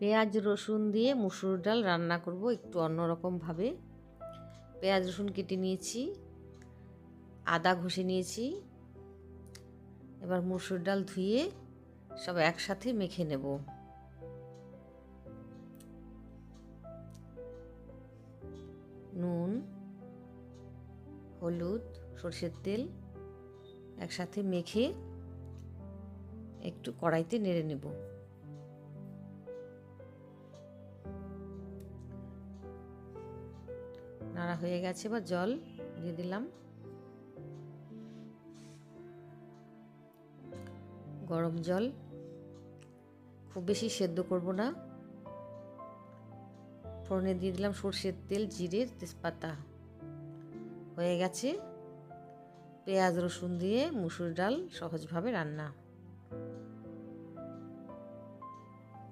পেঁয়াজ রসুন দিয়ে মুসুর ডাল রান্না করব একটু অন্যরকমভাবে। পেঁয়াজ রসুন কেটে নিয়েছি, আদা ঘষে নিয়েছি। এবার মুসুর ডাল ধুয়ে সব একসাথে মেখে নেব। নুন, হলুদ, সরষের তেল একসাথে মেখে একটু কড়াইতে নেড়ে নেব। নাড়া হয়ে গেছে, এবার জল দিয়ে দিলাম। গরম জল, খুব বেশি সেদ্ধ করব না। ফোড়নে দিয়ে দিলাম সরষের তেল, জিরে, তেজপাতা। হয়ে গেছে পেঁয়াজ রসুন দিয়ে মুসুর ডাল সহজভাবে রান্না।